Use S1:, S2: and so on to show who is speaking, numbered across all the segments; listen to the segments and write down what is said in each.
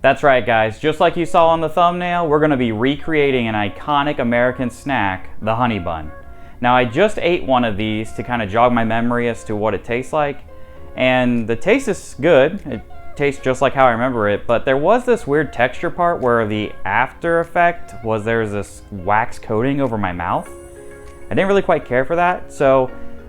S1: That's right, guys. Just like you saw on the thumbnail, we're going to be recreating an iconic American snack, the Honey Bun. Now, I just ate one of these to kind of jog my memory as to what it tastes like, and the taste is good. It tastes just like how I remember it, but there was this weird texture part where the after effect was there's this wax coating over my mouth. I didn't really quite care for that, so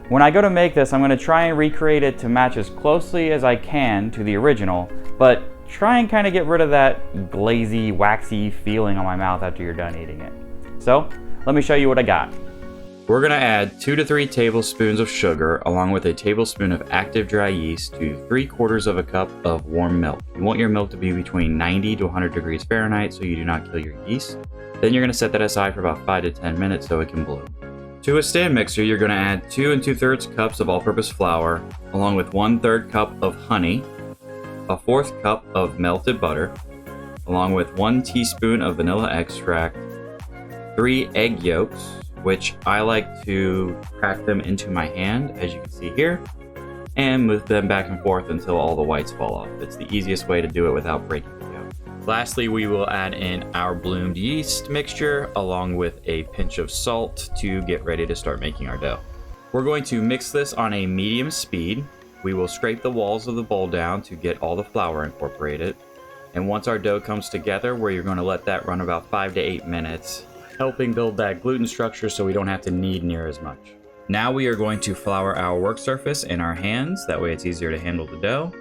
S1: when I go to make this, I'm going to try and recreate it to match as closely as I can to the original, but try and kind of get rid of that glazy, waxy feeling on my mouth after you're done eating it. So, let me show you what I got. We're going to add 2 to 3 tablespoons of sugar along with a tablespoon of active dry yeast to 3/4 of a cup of warm milk. You want your milk to be between 90 to 100 degrees Fahrenheit so you do not kill your yeast. Then you're going to set that aside for about 5 to 10 minutes so it can bloom. To a stand mixer, you're going to add 2 2/3 cups of all-purpose flour along with 1/3 cup of honey, a 1/4 cup of melted butter, along with 1 teaspoon of vanilla extract, 3 egg yolks, which I like to crack them into my hand, as you can see here, and move them back and forth until all the whites fall off. It's the easiest way to do it without breaking the dough. Lastly, we will add in our bloomed yeast mixture along with a pinch of salt to get ready to start making our dough. We're going to mix this on a medium speed. We will scrape the walls of the bowl down to get all the flour incorporated. And once our dough comes together, you're going to let that run about 5 to 8 minutes, helping build that gluten structure so we don't have to knead near as much. Now we are going to flour our work surface in our hands, that way it's easier to handle the dough.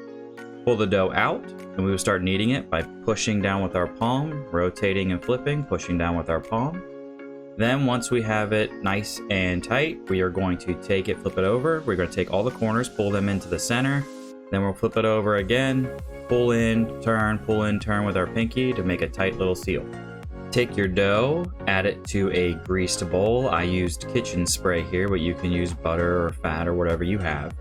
S1: Pull the dough out, and we will start kneading it by pushing down with our palm, rotating and flipping, pushing down with our palm. Then once we have it nice and tight, we are going to take it, flip it over. We're going to take all the corners, pull them into the center. Then we'll flip it over again, pull in, turn with our pinky to make a tight little seal. Take your dough, add it to a greased bowl. I used kitchen spray here, but you can use butter or fat or whatever you have.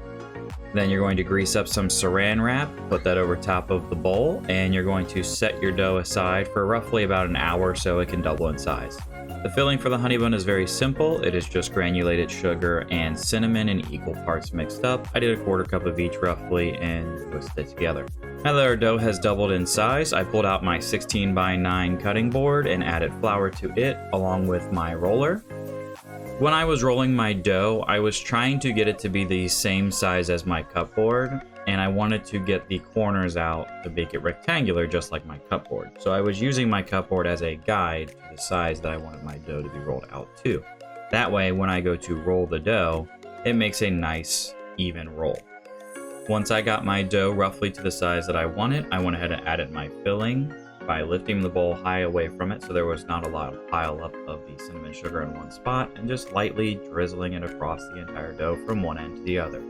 S1: Then you're going to grease up some saran wrap, put that over top of the bowl, and you're going to set your dough aside for roughly about an hour so it can double in size. The filling for the honey bun is very simple. It is just granulated sugar and cinnamon in equal parts mixed up. I did a 1/4 cup of each roughly and twisted it together. Now that our dough has doubled in size, I pulled out my 16x9 cutting board and added flour to it along with my roller. When I was rolling my dough, I was trying to get it to be the same size as my cupboard, and I wanted to get the corners out to make it rectangular just like my cupboard. So I was using my cupboard as a guide to the size that I wanted my dough to be rolled out to. That way, when I go to roll the dough, it makes a nice, even roll. Once I got my dough roughly to the size that I wanted, I went ahead and added my filling by lifting the bowl high away from it so there was not a lot of pile up of the cinnamon sugar in one spot, and just lightly drizzling it across the entire dough from one end to the other.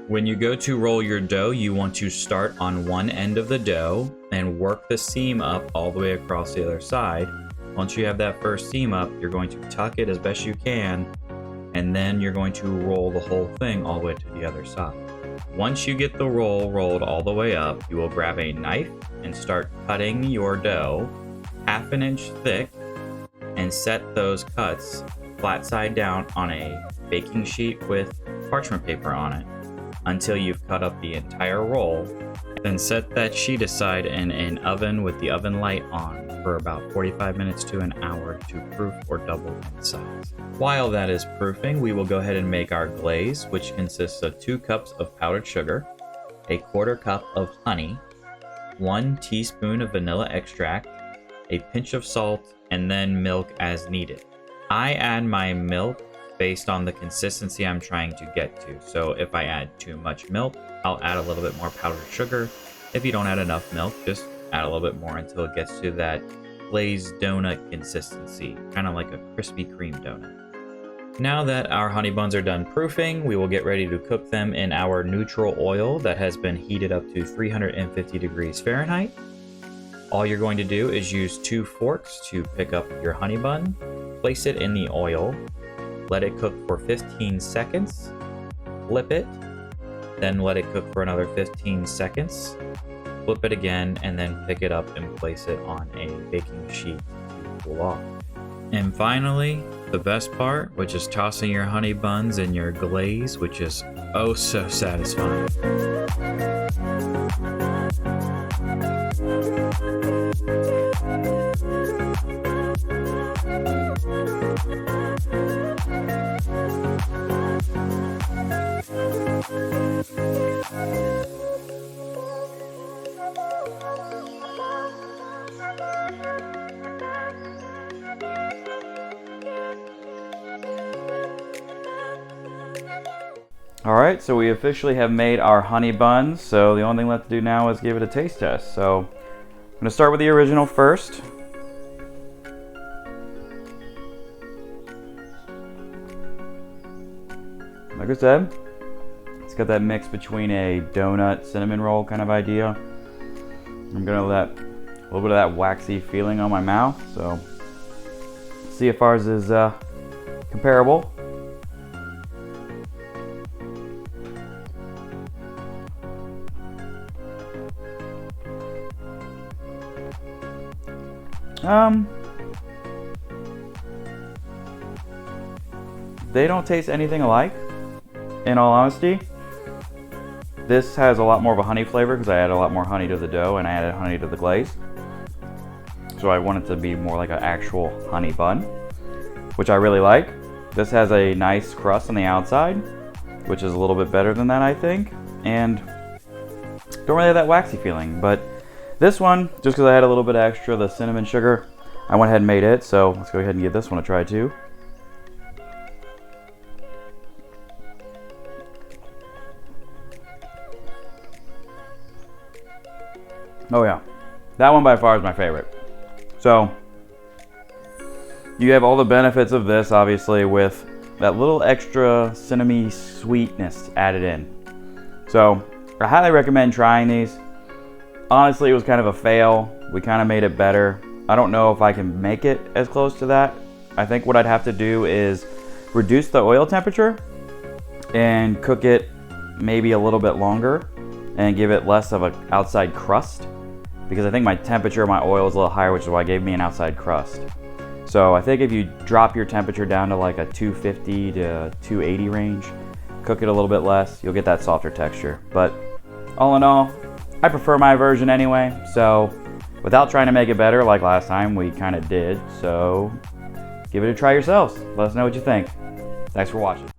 S1: When you go to roll your dough, you want to start on one end of the dough and work the seam up all the way across the other side. Once you have that first seam up, you're going to tuck it as best you can, and then you're going to roll the whole thing all the way to the other side. Once you get the roll rolled all the way up, you will grab a knife and start cutting your dough 1/2 inch thick and set those cuts flat side down on a baking sheet with parchment paper on it until you've cut up the entire roll. Then set that sheet aside in an oven with the oven light on for about 45 minutes to an hour to proof or double in size. While that is proofing, we will go ahead and make our glaze, which consists of 2 cups of powdered sugar, a 1/4 cup of honey, 1 teaspoon of vanilla extract, a pinch of salt, and then milk as needed. I add my milk based on the consistency I'm trying to get to. So if I add too much milk, I'll add a little bit more powdered sugar. If you don't add enough milk, just add a little bit more until it gets to that glazed donut consistency, kind of like a Krispy Kreme donut. Now that our honey buns are done proofing, we will get ready to cook them in our neutral oil that has been heated up to 350 degrees Fahrenheit. All you're going to do is use 2 forks to pick up your honey bun, place it in the oil, let it cook for 15 seconds, flip it, then let it cook for another 15 seconds, flip it again, and then pick it up and place it on a baking sheet to cool off. And finally, the best part, which is tossing your honey buns in your glaze, which is oh so satisfying. Alright, so we officially have made our honey buns, so the only thing left to do now is give it a taste test. So I'm going to start with the original first. Like I said, it's got that mix between a donut cinnamon roll kind of idea. I'm going to let a little bit of that waxy feeling on my mouth, so see if ours is comparable. They don't taste anything alike, in all honesty. This has a lot more of a honey flavor because I added a lot more honey to the dough and I added honey to the glaze. So I want it to be more like an actual honey bun, which I really like. This has a nice crust on the outside, which is a little bit better than that, I think. And don't really have that waxy feeling, but this one, just because I had a little bit extra of the cinnamon sugar, I went ahead and made it, so let's go ahead and give this one a try too. Oh yeah, that one by far is my favorite. So, you have all the benefits of this, obviously, with that little extra cinnamony sweetness added in. So, I highly recommend trying these. Honestly, it was kind of a fail. We kind of made it better. I don't know if I can make it as close to that. I think what I'd have to do is reduce the oil temperature and cook it maybe a little bit longer and give it less of an outside crust, because I think my temperature of my oil is a little higher, which is why it gave me an outside crust. So I think if you drop your temperature down to like a 250 to 280 range, cook it a little bit less, you'll get that softer texture. But all in all, I prefer my version anyway, so without trying to make it better like last time we kind of did, so give it a try yourselves. Let us know what you think. Thanks for watching.